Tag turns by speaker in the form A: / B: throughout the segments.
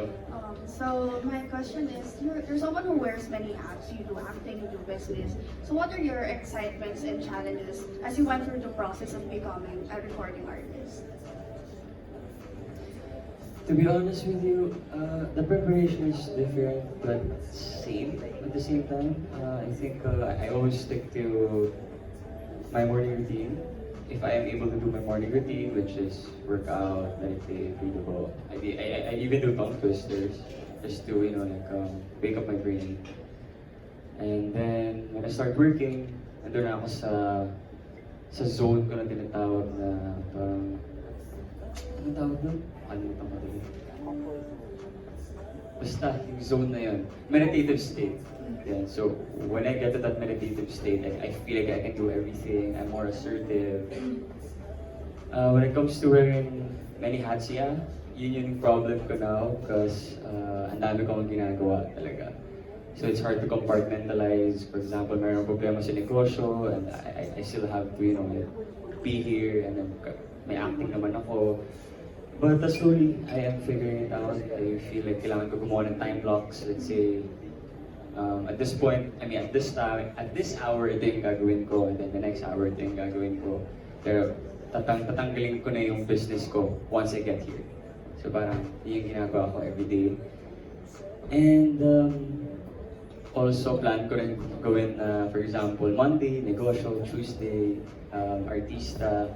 A: So,
B: So my question is, you're someone who wears many hats. You do acting, you do business. So what are your excitements and challenges as you went through the process of becoming a recording artist?
A: to be honest with you, the preparation is different but same at the same time. I think I always stick to my morning routine. If I am able to do my morning routine, which is workout, meditate, read a book, I even do tongue twisters just to wake up my brain. And then when I start working, nandun na ako sa zone ko na tinatawag na parang anong tawag nun? Kalimutan ko rin. Basta, yung zone na yun. Meditative state. Yeah, so when I get to that meditative state, I feel like I can do everything. I'm more assertive. When it comes to wearing many hats, yeah, yun yung problem ko now because ang dami kong ginagawa talaga. So it's hard to compartmentalize. For example, mayroong problema sa negosyo and I still have to, like, be here and then may acting naman ako. But slowly, I am figuring it out. I feel like kailangan ko gumawa ng time blocks. Let's say, at this point, at this time, at this hour, ito yung gagawin ko, and then the next hour, ito yung gagawin ko. Pero tatanggalin ko na yung business ko once I get here. So parang yun yung ginagawa ko everyday. And also plan ko rin gawin for example, Monday, negosyo, Tuesday, artista,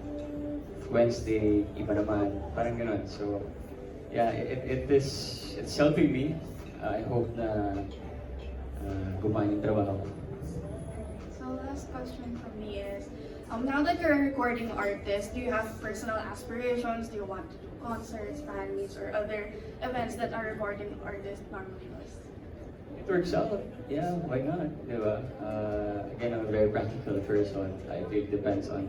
A: Wednesday, iba naman, parang ganun. So, yeah, it's helping me. I hope na gumaan yung trabaho ko.
B: So last question from me is, now that you're a recording artist, do you have personal aspirations? Do you want to do concerts, fan meets, or other events that a recording artist normally does?
A: It works out. Yeah, why not? Diba? Again, I'm a very practical person. I think it depends on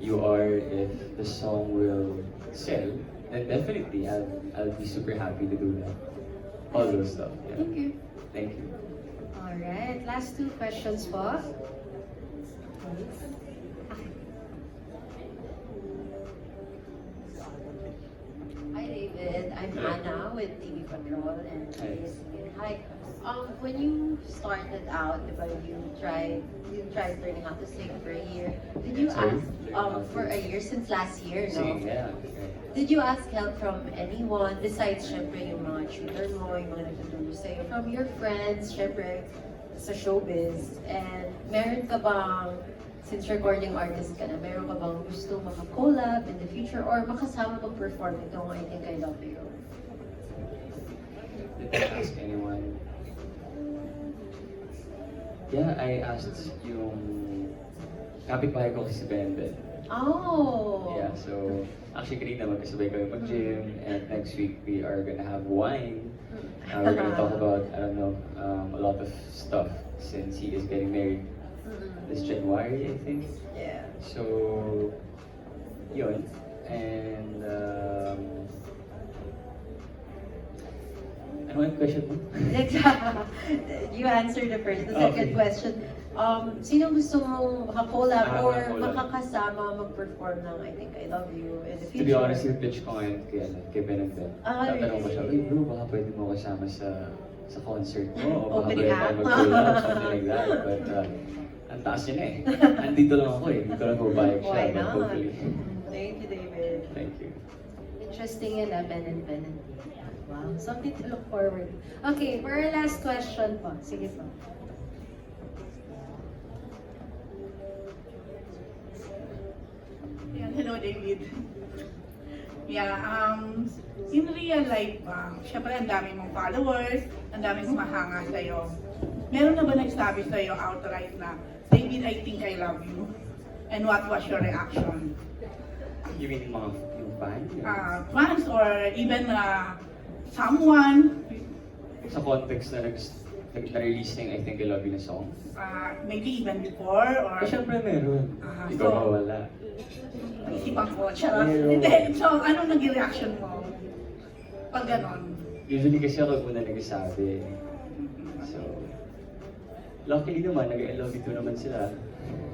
A: you are, if the song will sell, then definitely I'll be super happy to do that. All those stuff. Yeah.
B: Thank you.
A: Thank you.
C: Alright, last two questions po.
D: Hi David, I'm Hannah with TV Patrol and
A: Hi.
D: Hi. When you started out, diba, you tried learning how to sing for a year. Did you
A: Sorry?
D: ask for a year since last year, no?
A: Singing, yeah. Right.
D: Did you ask help from anyone besides syempre yung mga tutor mo, yung mga nagtuturo sa'yo, from your friends, syempre sa showbiz? And meron ka bang, since recording artist ka na, meron ka bang gusto maka-collab in the future or makasama mag-perform itong I Think I Love You?
A: Did I ask anyone? Yeah, I asked yung kapitbahay ko kasi si Ben.
D: Oh!
A: Yeah, so actually kanina magkasabay kami mag-gym and next week we are gonna have wine. We're gonna talk about, I don't know, a lot of stuff since he is getting married this January, I think.
D: Yeah.
A: So, yun. And, ano yung question mo?
D: You answered the first. The
A: Okay.
D: second question, sino gusto mong makakollab or
A: Makakollab.
D: makakasama mag-perform ng I Think I Love You in the
A: To
D: future?
A: be honest, yung pitch ko ngayon kay Ben and Ben.
D: Ah,
A: Tatanong ko siya,
D: really?
A: "Uy bro, baka pwede mo kasama sa concert mo, o baka
D: Opening
A: pwede
D: act.
A: tayo mag-collab," something like that. But, ang taas niya na eh. Andito lang ako eh. Dito lang pumayag siya.
D: Why
A: but
D: not?
A: hopefully.
D: Thank you, David.
A: Thank you.
C: Interesting yun Ben and Ben. Wow, something to look forward. Okay, for our last question po. Sige po.
E: Yan, hello David. Yeah, in real life, syempre ang dami mong followers, ang dami humahanga sa'yo. Meron na ba nagsabi sa'yo outright na, David, I think I love you? And what was your reaction?
A: You mean yung fan?
E: Fans or even someone,
A: Sa context na na-release ng I Think I Love You na song?
E: maybe even before or
A: Syempre meron. Ikaw
E: so-
A: mawala.
E: isipan ko, charot.
A: Meron.
E: Hindi, so anong naging reaction mo? Pag ganon.
A: Usually kasi ako muna nagsasabi. So, luckily naman, nag-I love you too naman sila.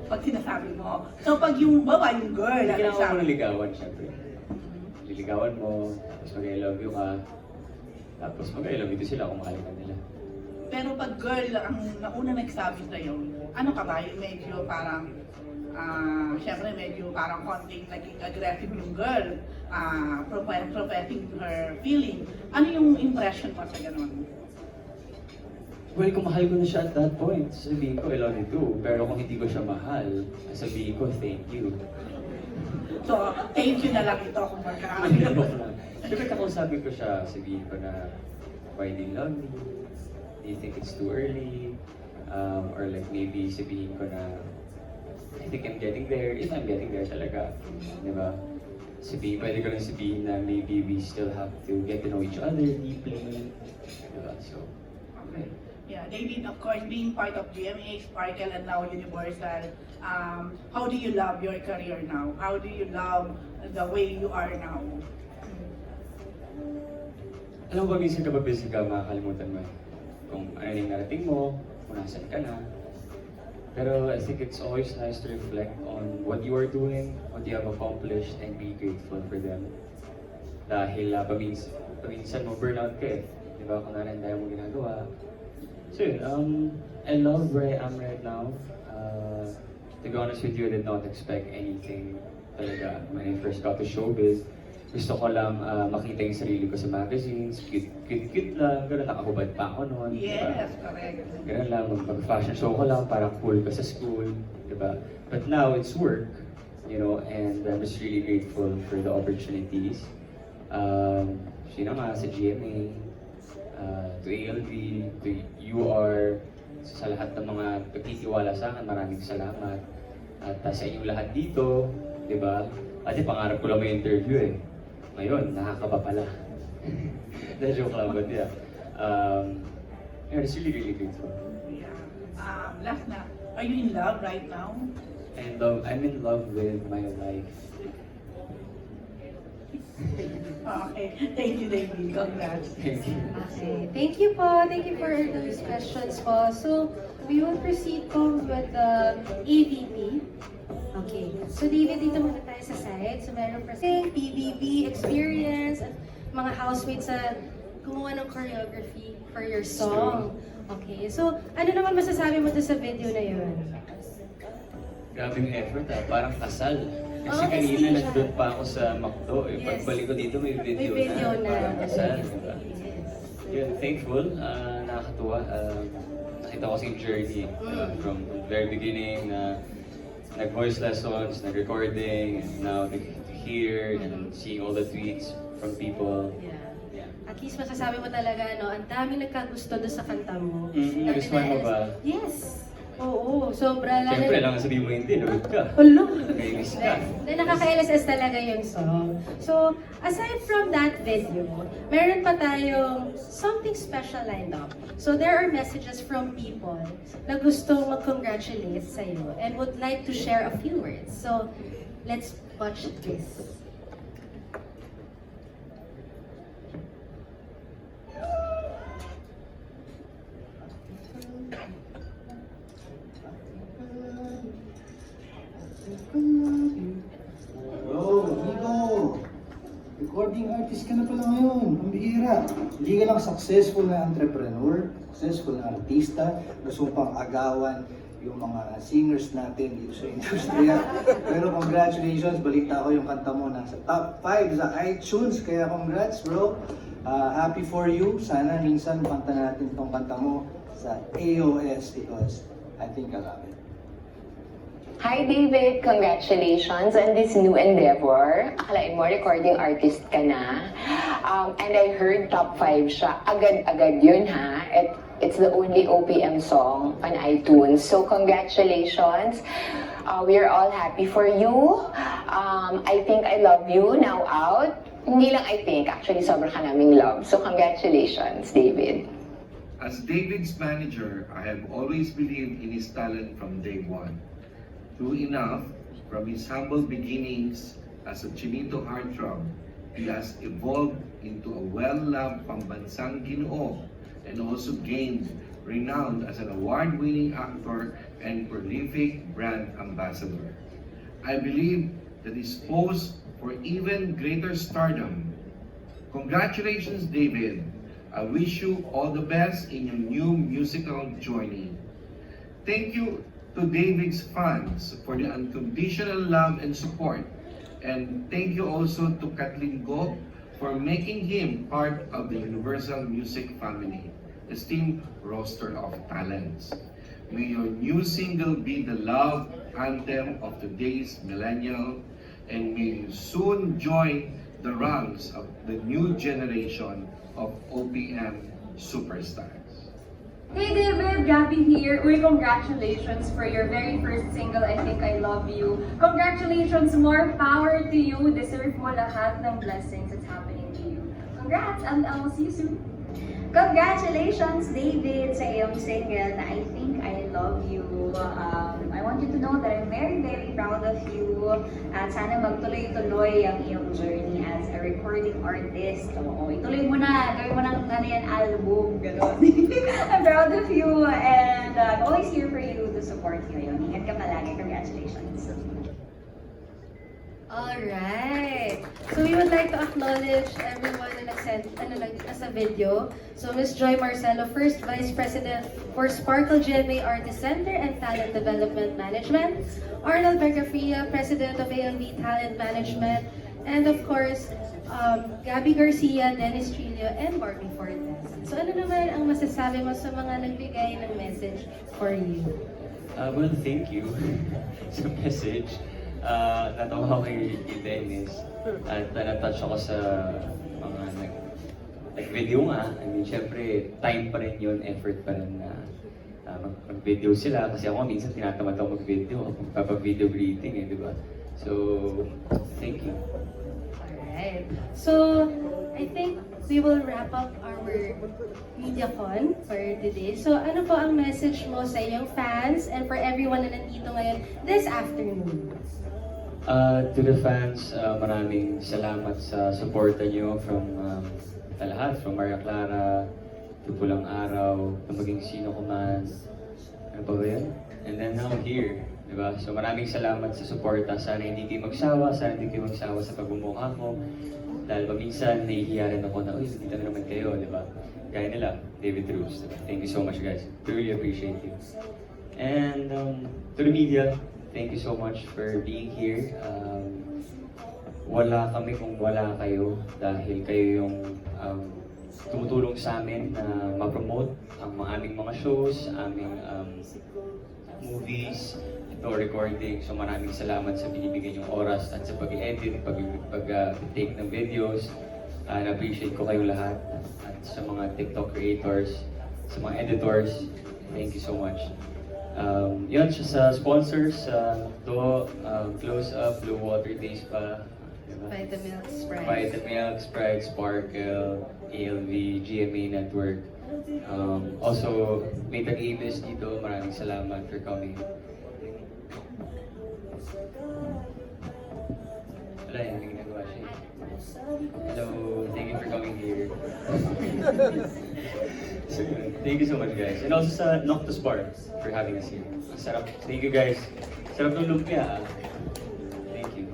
E: Pag sinasabi mo. So pag yung baba, yung girl
A: Hindi
E: na
A: kailangan mo
E: nagsabi.
A: naligawan, syempre. Liligawan mo, tapos mag-I love you ka. Tapos mag-I love you to sila kung mahal ka nila.
E: Pero pag girl ang nauna nagsabi sa'yo, ano ka ba? Yung medyo parang, syempre medyo parang konting naging aggressive yung girl, professing her feeling. Ano yung impression mo sa ganun?
A: Well, kung mahal ko na siya at that point, sabihin ko, I love you too. Pero kung hindi ko siya mahal, sabihin ko, thank you.
E: So, thank you na lang ito kung
A: Joke lang. Siyempre, kakausapin ko siya, sabihin ko na, why do you love me? Do you think it's too early? Or like maybe sabihin ko na, I think I'm getting there. If I'm getting there talaga, di ba? Pwede ko lang sabihin na maybe we still have to get to know each other deeply. Di ba? So, okay.
E: Yeah, David, of course, being part of GMA, Sparkle, and now Universal, how do you love your career now? How do you love the way you are now?
A: Alam mo ba, minsan kapag busy ka, makakalimutan mo kung ano yung narating mo, kung nasan ka na. Pero I think it's always nice to reflect on what you are doing, what you have accomplished, and be grateful for them. Dahil paminsan mo burnout ka eh. Di ba? Kung ano ang dahil mo ginagawa. So yun, I love where I am right now. To be honest with you, I did not expect anything talaga when I first got to showbiz. Gusto ko lang makita yung sarili ko sa magazines, cute lang, gano'n, nakahubad pa ako noon.
E: Yes, correct.
A: Gano'n lang, mag-fashion show ko lang, parang cool ka sa school, diba? But now, it's work, you know, and I'm just really grateful for the opportunities. Sino nga, sa GMA, to ALB, to UR, sa lahat ng mga pagtitiwala sa akin, maraming salamat. At sa inyong lahat dito, di ba? Kasi pangarap ko lang may interview eh. Ngayon, nakakaba pala. Dahil joke lang, but yeah. Yeah, it's really, really grateful.
E: Yeah. Last na, are you in love right now?
A: And I'm in love with my life.
E: Okay, thank you, David. Congrats.
A: Thank you.
C: Okay, thank you po. Thank you for those questions po. So, we will proceed po with the AVP. Okay, so David, dito muna tayo sa side. So, meron pa sa PBB experience, at mga housemates sa gumawa ng choreography for your song. Okay, so ano naman masasabi mo to sa video na yun?
A: Grabe yung effort parang kasal. Kasi
C: Oh,
A: kanina
C: kasi
A: nandun
C: siya.
A: pa ako sa McDo.
C: Yes.
A: Pagbalik ko dito may video,
C: May video na.
A: Parang kasal. Diba?
C: Yes.
A: Yun, thankful. Nakakatuwa. Nakita ko yung journey. Diba? From the very beginning na nag-voice lessons, nag-recording, and now to hear and seeing all the tweets from people.
C: Yeah.
A: Yeah.
C: At least masasabi mo talaga, no, ang daming nagkagusto doon sa kanta mo.
A: Nagustuhan mo ba?
C: Yes. Oo, sobra lang.
A: Siyempre, lang sabihin mo hindi, lugod ka.
C: Ulo.
A: Kainis ka.
C: Na nakaka-LSS talaga yung song. So, aside from that video, meron pa tayong something special lined up. So, there are messages from people na gustong mag-congratulate sa'yo and would like to share a few words. So, let's watch this.
F: Bro, Nico! Recording artist ka na pala ngayon. Ang bihira. Hindi ka lang successful na entrepreneur, successful na artista, gusto mo pang agawan yung mga singers natin dito sa industriya. Pero congratulations, balita ko yung kanta mo nasa top 5 sa iTunes. Kaya congrats bro. Happy for you. Sana minsan kanta natin tong kanta mo sa AOS because I think I love it.
G: Hi David, congratulations on this new endeavor. Akalain mo, recording artist ka na. And I heard top 5 siya. Agad-agad yun ha. It's the only OPM song on iTunes. So congratulations. We are all happy for you. I think I love you now out. Hindi lang I think, actually sobrang ka naming love. So congratulations, David.
H: As David's manager, I have always believed in his talent from day one. True enough, from his humble beginnings as a Chinito heartthrob, he has evolved into a well-loved pambansang Ginoo and also gained renown as an award-winning actor and prolific brand ambassador. I believe that he's posed for even greater stardom. Congratulations, David. I wish you all the best in your new musical journey. Thank you to David's fans for the unconditional love and support. And thank you also to Kathleen Go for making him part of the Universal Music family, esteemed roster of talents. May your new single be the love anthem of today's millennial, and may you soon join the ranks of the new generation of OPM superstars.
I: Hey David, Gabby here. Uy, congratulations for your very first single, I Think I Love You. Congratulations, more power to you. Deserve mo lahat ng blessings that's happening to you. Congrats, and I will see you soon.
J: Congratulations, David, sa iyong single na I Think I Love You. I want you to know that I'm very, very proud of you. At sana magtuloy-tuloy ang iyong journey as a recording artist. Oo, ituloy mo na. Gawin mo ng album. Gano'n. I'm proud of you and I'm always here for you to support you. Ingat ka palagi. Congratulations.
C: Alright. So we would like to acknowledge everyone na nag-send sa video. So Ms. Joy Marcelo, First Vice President for Sparkle GMA Artist Center and Talent Development Management. Arnold Bergafria, President of ALB Talent Management. And of course, Gabby Garcia, Dennis Trillo, and Barbie Fortes. So ano naman ang masasabi mo sa mga nagbigay ng message for you?
A: Well, thank you sa message. Natawa ako kay Dennis at na-touch ako sa mga nag-video nga. I mean, syempre, time pa rin yun, effort pa rin na mag-video sila. Kasi ako minsan tinatamad ako mag-video, magpapag-video greeting eh, di ba? So, thank you.
C: Alright. So, I think we will wrap up our MediaCon for today. So, ano po ang message mo sa iyong fans and for everyone na nandito ngayon this afternoon?
A: To the fans, maraming salamat sa suporta nyo from lahat, from Maria Clara, to Pulang Araw, to maging sino ko man. Ano pa ba yun? And then now here, di ba? So maraming salamat sa suporta. Sana hindi kayo magsawa, sana hindi kayo magsawa sa pagbumuka ko. Dahil paminsan, nahihiya rin ako na, uy, nakita na naman kayo, di ba? Gaya nila, David Cruz. Diba? Thank you so much, guys. Truly appreciate you. And to the media, thank you so much for being here. Wala kami kung wala kayo dahil kayo yung tumutulong sa amin na ma-promote ang aming mga shows, aming movies, ito recording. So maraming salamat sa binibigay niyong oras at sa pag-edit, pag-take ng videos. Na-appreciate ko kayong lahat at sa mga TikTok creators, sa mga editors, thank you so much. Yun, sa sponsors, Close Up, Blue Water Days pa, diba?
C: Vitamilk, Sprite.
A: Vitamilk, Sprite, Sparkle, ALV, GMA Network. Also, may tag-ABS dito, maraming salamat for coming. Wala, yung ginagawa siya. Hello, thank you for coming here. So, thank you so much, guys. And also sa Noctus Bar for having us here. Ang sarap. Thank you, guys. Sarap ng lumpia. Thank you.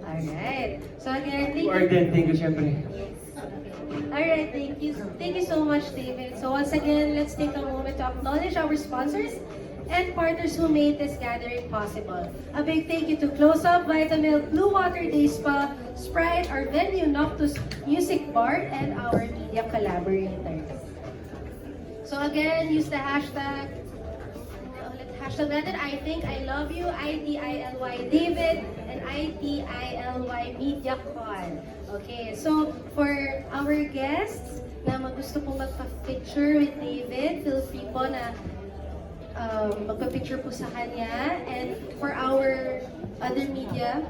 C: Alright. So again, thank you.
A: Arden, thank you, syempre.
C: Alright, thank you. Thank you so much, David. So once again, let's take a moment to acknowledge our sponsors and partners who made this gathering possible. A big thank you to Close Up, Vitamilk, Blue Water Day Spa, Sprite, our venue Noctus Music Bar, and our media collaborators. So again, use the hashtag natin, I Think I Love You, ITILY David, and ITILY MediaCon. Okay, so for our guests na gusto pong magpa-picture with David, feel free po na magpa-picture po sa kanya. And for our other media,